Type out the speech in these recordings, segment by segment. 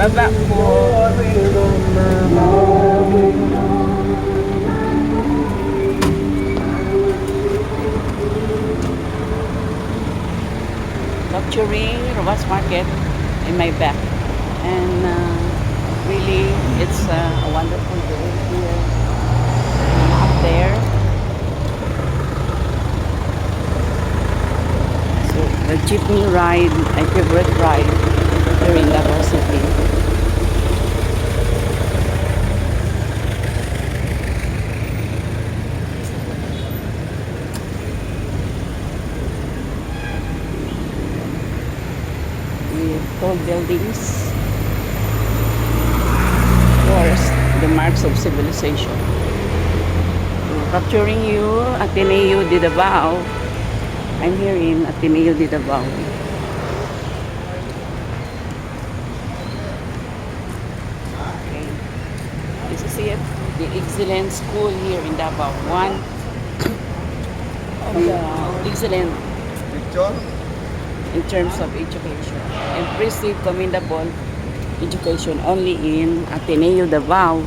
Baba po. Capturing Robas Market in my back. And really, it's a wonderful day here. Up there. So the jeepney ride, my favorite ride here in Davao City. With tall buildings. Of course, the marks of civilization. Capturing you, Ateneo de Davao. I'm here in Ateneo de Davao. Okay. This is it, the excellent school here in Davao. One of the excellent in terms of education. Impressive, commendable education only in Ateneo Davao.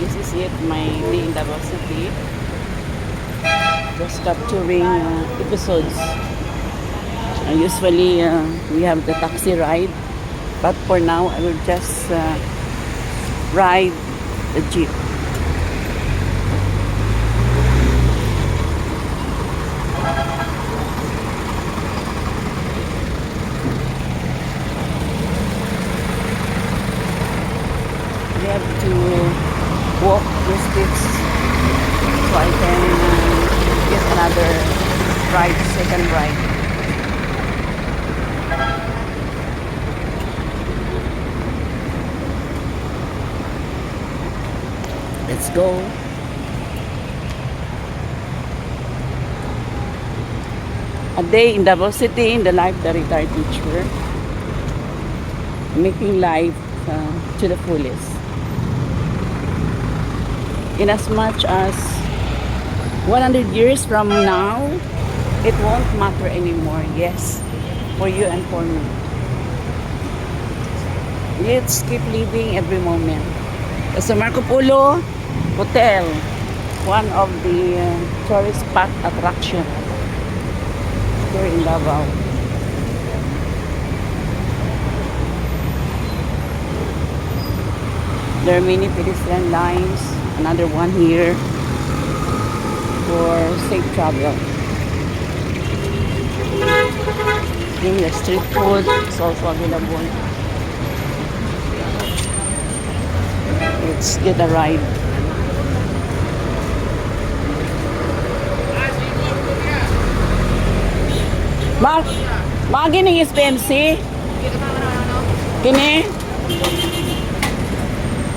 This is it, my day in Davao City. Just capturing episodes. Usually we have the taxi ride, but for now I will just ride the jeep. We have to walk distance so I can get another ride, second ride. Let's go. A day in Davao City in the life of the retired teacher, making life to the fullest. In as much as 100 years from now, it won't matter anymore. Yes, for you and for me. Let's keep living every moment. Sa Marco Polo Hotel, one of the tourist spot attraction here in Davao. There are many pedestrian lines. Another one here for safe travel. In the street food is also available. Let's get a ride. Magi ng SPMC? Kini?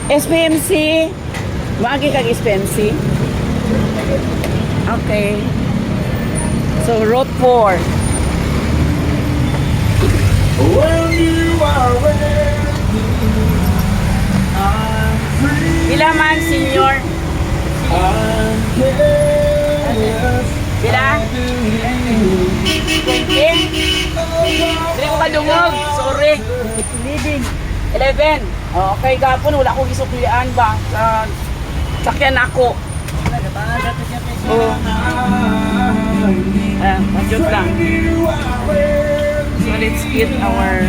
SPMC? Magi kag SPMC? Okay. So, Road 4. When you are ready, I'm free. Pila man, senior? Pila? 20? Hindi ko kadungog. Sorry. 11. Okay, gapon. Wala ko gisuklian ba? Sakyan ako. Joke lang. So let's get our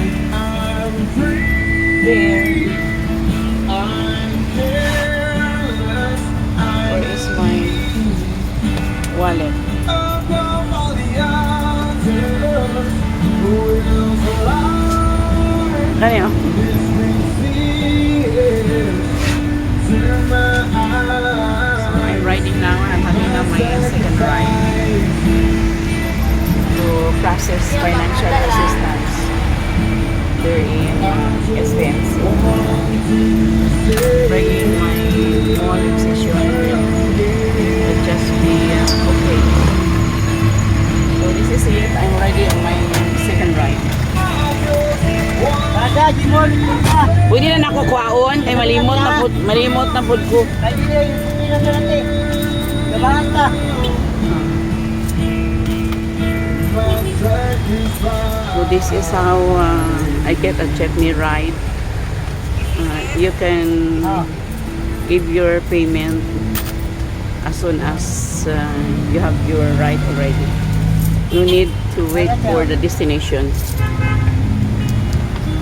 there. Where is my wallet? Kaya. I'm riding now. I'm having my second ride to process financial assistance there in SPMC. Bringing my whole decision will just be okay. So this is it. I'm ready on my second ride. Pwede na nakukuhaon kay malimot na pud ko. This is how I get a jeepney ride. You can give your payment as soon as you have your ride already. No need to wait for the destination.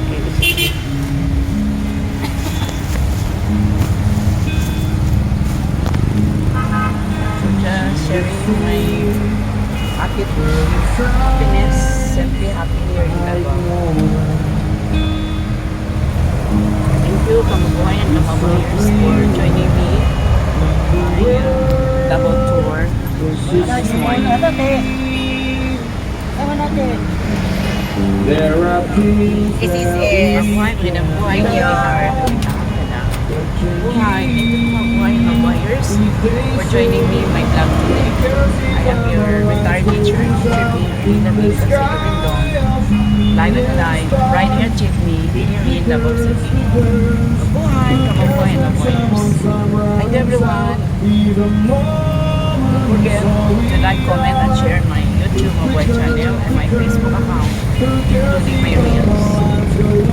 Okay, this is just sharing my happiness, simply happy here in Davao. Thank you, Kamubuhay and Kamabayers, for joining me in Davao tour this morning. There are things This is a buhay with a buhay here in our buhay. Thank you, Kamubuhay and Kamabayers, for joining me in my vlog today. I am your retired teacher, Teacher B, in the Vista City Rendon. Live and alive, riding a jeepney here in Davao City. Kabuhay, Kamubuhay and Kamabayers. Thank you, everyone. Don't forget to like, comment, and share my YouTube mobile channel and my Facebook account, including my reels.